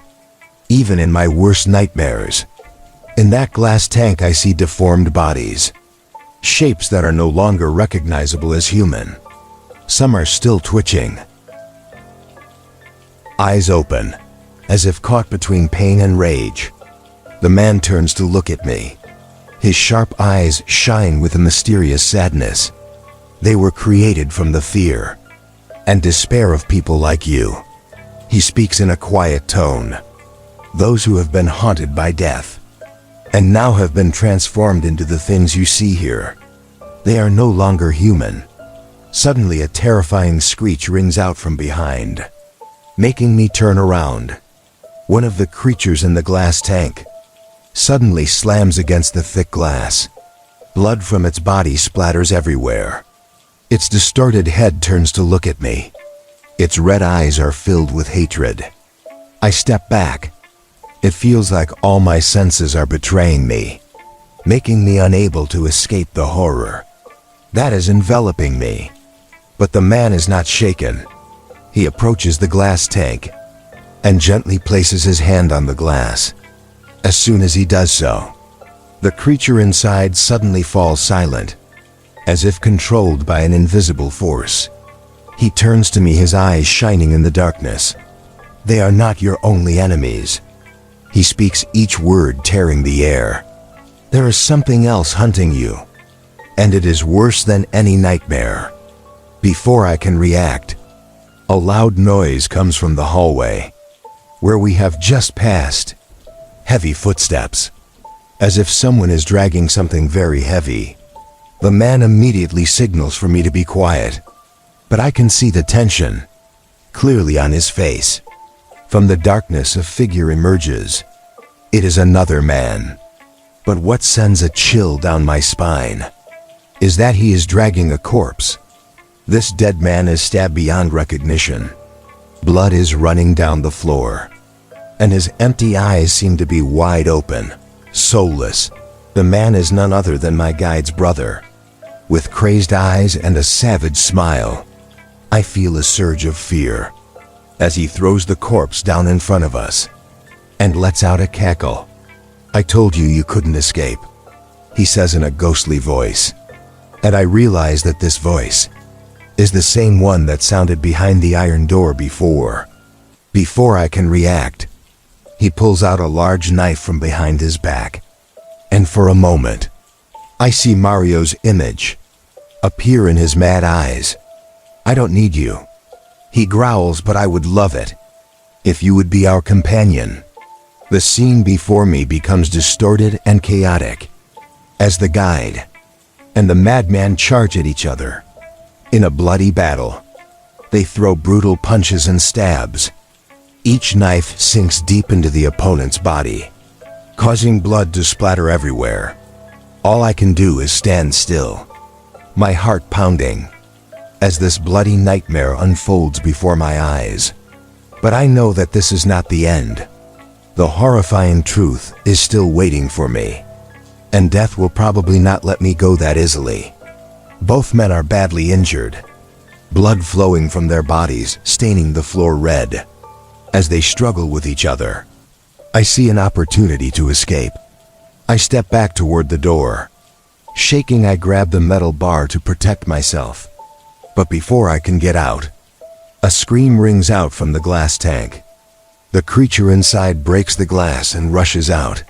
even in my worst nightmares. In that glass tank I see deformed bodies, shapes that are no longer recognizable as human. Some are still twitching, eyes open, as if caught between pain and rage. The man turns to look at me. His sharp eyes shine with a mysterious sadness. They were created from the fear and despair of people like you. He speaks in a quiet tone. Those who have been haunted by death and now have been transformed into the things you see here. They are no longer human. Suddenly, a terrifying screech rings out from behind, making me turn around. One of the creatures in the glass tank suddenly slams against the thick glass. Blood from its body splatters everywhere. Its distorted head turns to look at me. Its red eyes are filled with hatred. I step back. It feels like all my senses are betraying me, making me unable to escape the horror that is enveloping me. But the man is not shaken. He approaches the glass tank and gently places his hand on the glass. As soon as he does so, the creature inside suddenly falls silent, as if controlled by an invisible force. He turns to me, his eyes shining in the darkness. They are not your only enemies. He speaks, each word tearing the air. There is something else hunting you, and it is worse than any nightmare. Before I can react, a loud noise comes from the hallway, where we have just passed. Heavy footsteps, as if someone is dragging something very heavy. The man immediately signals for me to be quiet, but I can see the tension clearly on his face. From the darkness, a figure emerges. It is another man, but what sends a chill down my spine is that he is dragging a corpse. This dead man is stabbed beyond recognition. Blood is running down the floor, and his empty eyes seem to be wide open, soulless. The man is none other than my guide's brother. With crazed eyes and a savage smile, I feel a surge of fear as he throws the corpse down in front of us and lets out a cackle. "I told you you couldn't escape," he says in a ghostly voice. And I realize that this voice is the same one that sounded behind the iron door before. Before I can react, he pulls out a large knife from behind his back, and for a moment, I see Mario's image appear in his mad eyes. "I don't need you," he growls, "but I would love it if you would be our companion." The scene before me becomes distorted and chaotic as the guide and the madman charge at each other. In a bloody battle, they throw brutal punches and stabs. Each knife sinks deep into the opponent's body, causing blood to splatter everywhere. All I can do is stand still, my heart pounding, as this bloody nightmare unfolds before my eyes. But I know that this is not the end. The horrifying truth is still waiting for me, and death will probably not let me go that easily. Both men are badly injured, blood flowing from their bodies, staining the floor red as they struggle with each other. I see an opportunity to escape. I step back toward the door. Shaking, I grab the metal bar to protect myself. But before I can get out, a scream rings out from the glass tank. The creature inside breaks the glass and rushes out,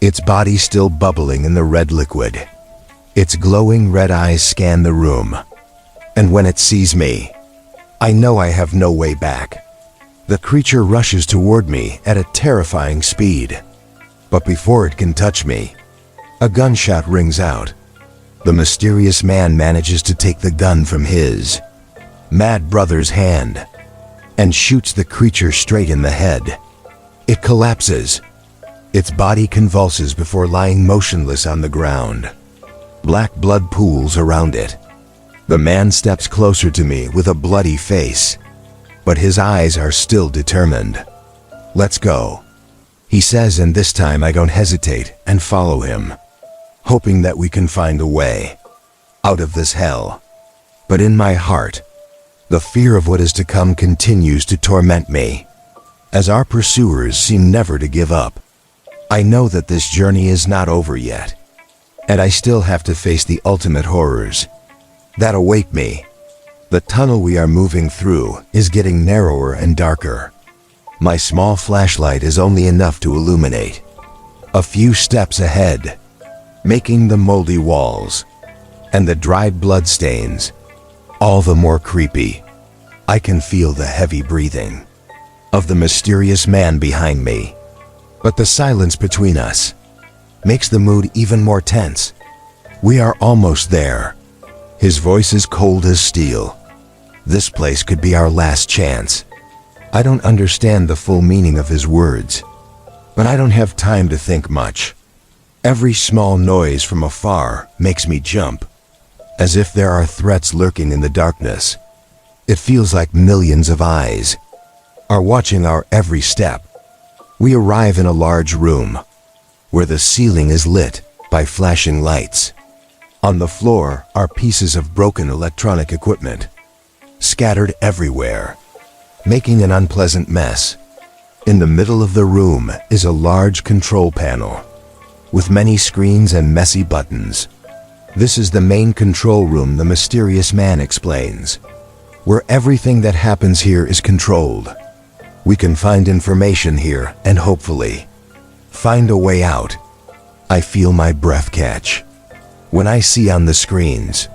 its body still bubbling in the red liquid. Its glowing red eyes scan the room, and when it sees me, I know I have no way back. The creature rushes toward me at a terrifying speed. But before it can touch me, a gunshot rings out. The mysterious man manages to take the gun from his mad brother's hand and shoots the creature straight in the head. It collapses. Its body convulses before lying motionless on the ground. Black blood pools around it. The man steps closer to me with a bloody face, but his eyes are still determined. "Let's go," he says, and this time I don't hesitate and follow him, hoping that we can find a way out of this hell. But in my heart, the fear of what is to come continues to torment me, as our pursuers seem never to give up. I know that this journey is not over yet, and I still have to face the ultimate horrors that await me. The tunnel we are moving through is getting narrower and darker. My small flashlight is only enough to illuminate a few steps ahead, making the moldy walls and the dried blood stains all the more creepy. I can feel the heavy breathing of the mysterious man behind me, but the silence between us makes the mood even more tense. We are almost there. His voice is cold as steel. This place could be our last chance. I don't understand the full meaning of his words, but I don't have time to think much. Every small noise from afar makes me jump, as if there are threats lurking in the darkness. It feels like millions of eyes are watching our every step. We arrive in a large room where the ceiling is lit by flashing lights. On the floor are pieces of broken electronic equipment, scattered everywhere, making an unpleasant mess. In the middle of the room is a large control panel with many screens and messy buttons. This is the main control room, the mysterious man explains, where everything that happens here is controlled. We can find information here and hopefully find a way out. I feel my breath catch when I see on the screens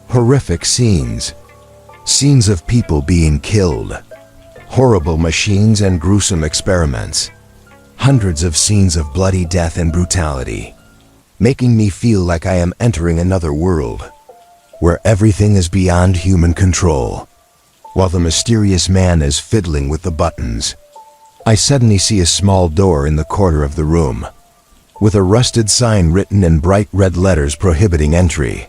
horrific scenes of people being killed, horrible machines and gruesome experiments, hundreds of scenes of bloody death and brutality, making me feel like I am entering another world where everything is beyond human control. While the mysterious man is fiddling with the buttons, I suddenly see a small door in the corner of the room, with a rusted sign written in bright red letters prohibiting entry.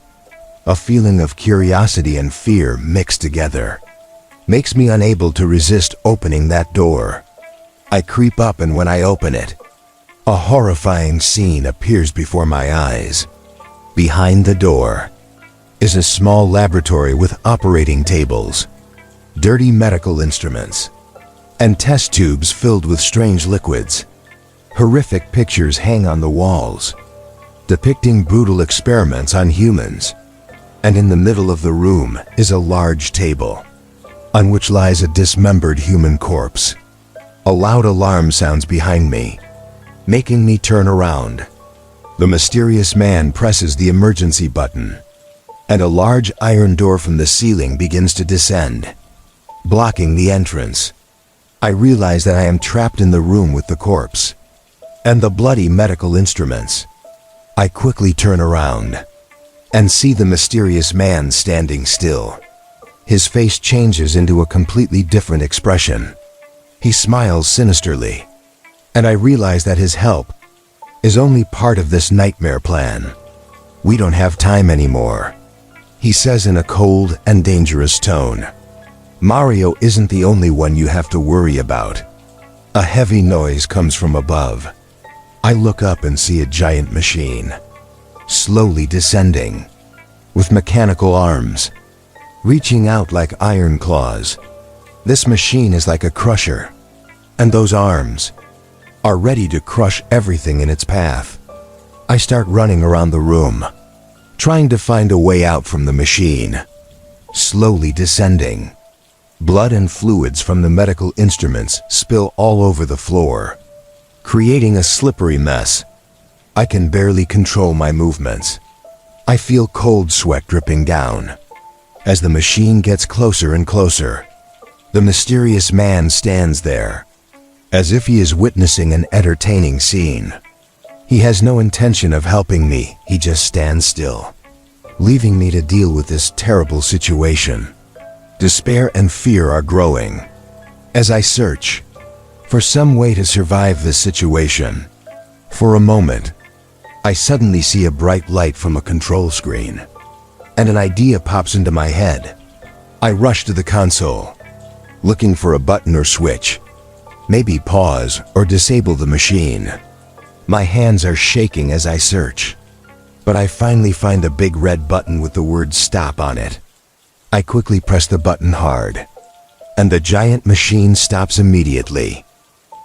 A feeling of curiosity and fear mixed together makes me unable to resist opening that door. I creep up, and when I open it, a horrifying scene appears before my eyes. Behind the door is a small laboratory with operating tables, dirty medical instruments, and test tubes filled with strange liquids. Horrific pictures hang on the walls, depicting brutal experiments on humans. And in the middle of the room is a large table, on which lies a dismembered human corpse. A loud alarm sounds behind me, making me turn around. The mysterious man presses the emergency button, and a large iron door from the ceiling begins to descend, blocking the entrance. I realize that I am trapped in the room with the corpse and the bloody medical instruments. I quickly turn around and see the mysterious man standing still. His face changes into a completely different expression. He smiles sinisterly, and I realize that his help is only part of this nightmare plan. "We don't have time anymore," he says in a cold and dangerous tone. "Mario isn't the only one you have to worry about." A heavy noise comes from above. I look up and see a giant machine, slowly descending, with mechanical arms reaching out like iron claws. This machine is like a crusher, and those arms are ready to crush everything in its path. I start running around the room, trying to find a way out from the machine. Slowly descending. Blood and fluids from the medical instruments spill all over the floor, creating a slippery mess. I can barely control my movements. I feel cold sweat dripping down. As the machine gets closer and closer, the mysterious man stands there, as if he is witnessing an entertaining scene. He has no intention of helping me, he just stands still, leaving me to deal with this terrible situation. Despair and fear are growing as I search for some way to survive this situation. For a moment, I suddenly see a bright light from a control screen, and an idea pops into my head. I rush to the console, looking for a button or switch, maybe pause or disable the machine. My hands are shaking as I search, but I finally find a big red button with the word "stop" on it. I quickly press the button hard, and the giant machine stops immediately.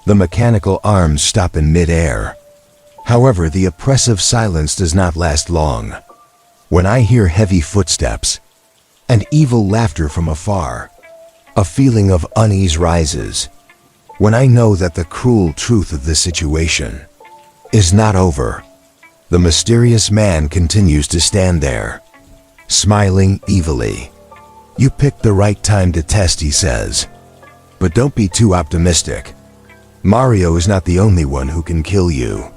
The mechanical arms stop in mid-air. However, the oppressive silence does not last long. When I hear heavy footsteps and evil laughter from afar, a feeling of unease rises. When I know that the cruel truth of this situation is not over, the mysterious man continues to stand there, smiling evilly. "You picked the right time to test," he says. "But don't be too optimistic. Mario is not the only one who can kill you."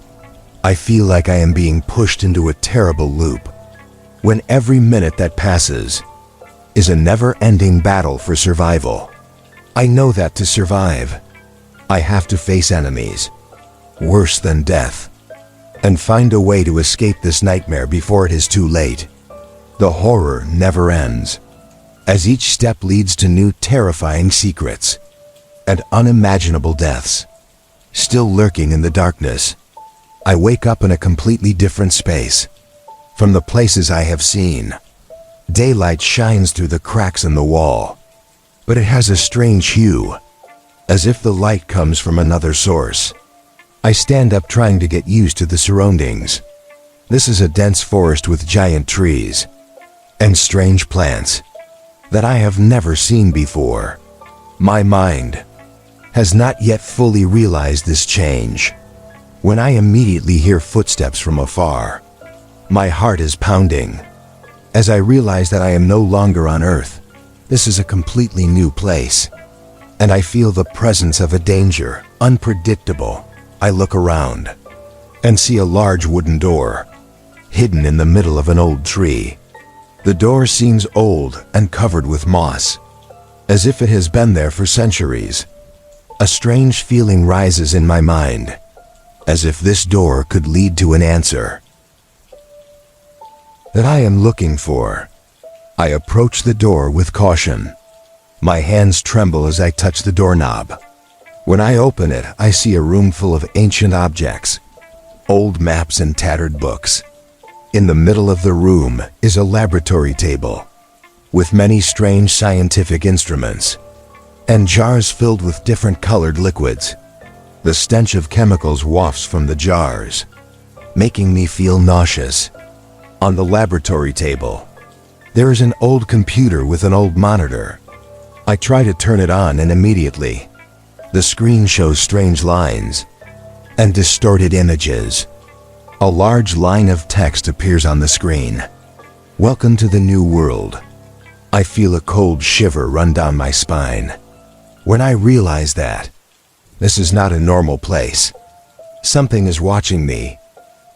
I feel like I am being pushed into a terrible loop, when every minute that passes is a never-ending battle for survival. I know that to survive, I have to face enemies worse than death, and find a way to escape this nightmare before it is too late. The horror never ends, as each step leads to new terrifying secrets and unimaginable deaths. Still lurking in the darkness, I wake up in a completely different space from the places I have seen. Daylight shines through the cracks in the wall, but it has a strange hue, as if the light comes from another source. I stand up, trying to get used to the surroundings. This is a dense forest with giant trees and strange plants that I have never seen before. My mind has not yet fully realized this change, when I immediately hear footsteps from afar. My heart is pounding as I realize that I am no longer on Earth. This is a completely new place, and I feel the presence of a danger, unpredictable. I look around and see a large wooden door hidden in the middle of an old tree. The door seems old and covered with moss, as if it has been there for centuries. A strange feeling rises in my mind, as if this door could lead to an answer that I am looking for. I approach the door with caution. My hands tremble as I touch the doorknob. When I open it, I see a room full of ancient objects, old maps and tattered books. In the middle of the room is a laboratory table with many strange scientific instruments and jars filled with different colored liquids. The stench of chemicals wafts from the jars, making me feel nauseous. On the laboratory table, there is an old computer with an old monitor. I try to turn it on, and immediately, the screen shows strange lines and distorted images. A large line of text appears on the screen. "Welcome to the new world." I feel a cold shiver run down my spine when I realize that this is not a normal place. Something is watching me,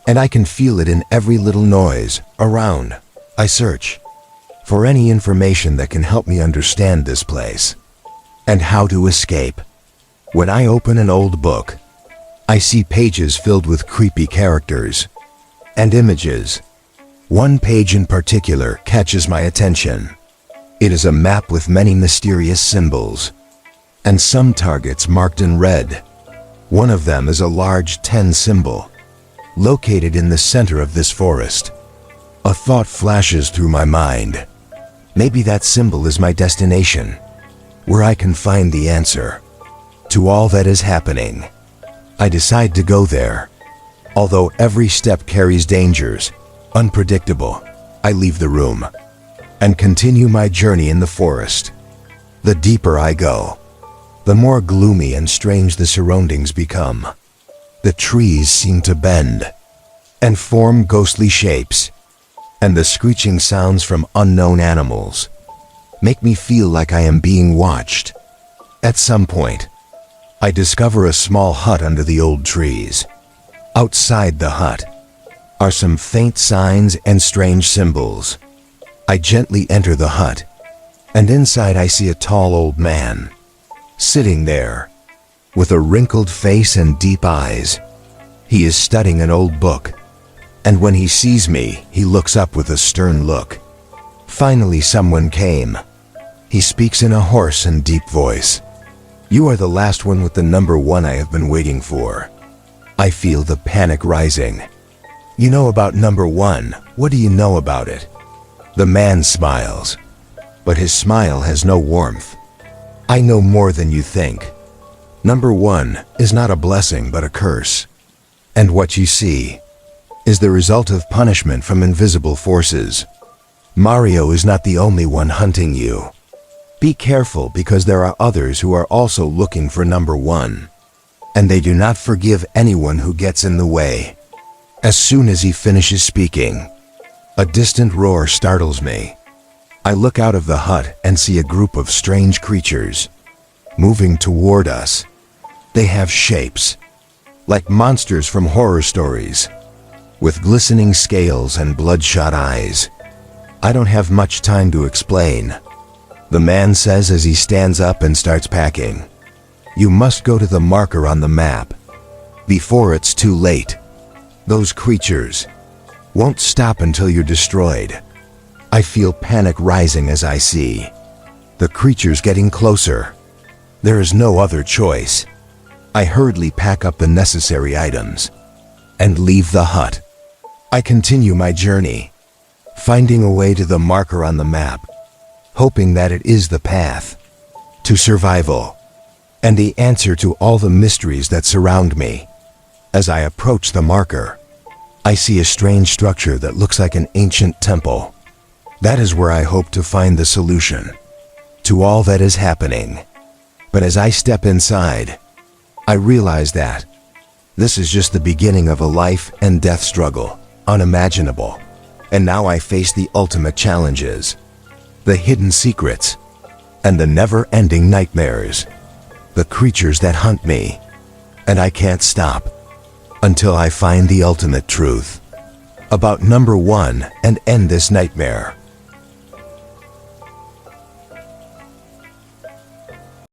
and I can feel it in every little noise around. I search for any information that can help me understand this place and how to escape. When I open an old book, I see pages filled with creepy characters and images. One page in particular catches my attention. It is a map with many mysterious symbols and some targets marked in red. One of them is a large 10 symbol located in the center of this forest. A thought flashes through my mind. Maybe that symbol is my destination, where I can find the answer to all that is happening. I decide to go there. Although every step carries dangers, unpredictable, I leave the room and continue my journey in the forest. The deeper I go, the more gloomy and strange the surroundings become. The trees seem to bend and form ghostly shapes, and the screeching sounds from unknown animals make me feel like I am being watched. At some point, I discover a small hut under the old trees. Outside the hut are some faint signs and strange symbols. I gently enter the hut, and inside I see a tall old man, sitting there, with a wrinkled face and deep eyes. He is studying an old book, and when he sees me, he looks up with a stern look. Finally, someone came. He speaks in a hoarse and deep voice. "You are the last one with the number 1 I have been waiting for." I feel the panic rising. "You know about number 1, what do you know about it?" The man smiles, but his smile has no warmth. "I know more than you think. Number 1 is not a blessing but a curse. And what you see is the result of punishment from invisible forces. Mario is not the only one hunting you. Be careful, because there are others who are also looking for number 1, and they do not forgive anyone who gets in the way." As soon as he finishes speaking, a distant roar startles me. I look out of the hut and see a group of strange creatures moving toward us. They have shapes like monsters from horror stories, with glistening scales and bloodshot eyes. I don't have much time to explain. The man says as he stands up and starts packing, "You must go to the marker on the map before it's too late. Those creatures won't stop until you're destroyed." I feel panic rising as I see the creatures getting closer. There is no other choice. I hurriedly pack up the necessary items and leave the hut. I continue my journey, finding a way to the marker on the map, hoping that it is the path to survival and the answer to all the mysteries that surround me. As I approach the marker, I see a strange structure that looks like an ancient temple. That is where I hope to find the solution to all that is happening. But as I step inside, I realize that this is just the beginning of a life and death struggle, unimaginable. And now I face the ultimate challenges, the hidden secrets, and the never-ending nightmares, the creatures that hunt me, and I can't stop until I find the ultimate truth about number 1 and end this nightmare.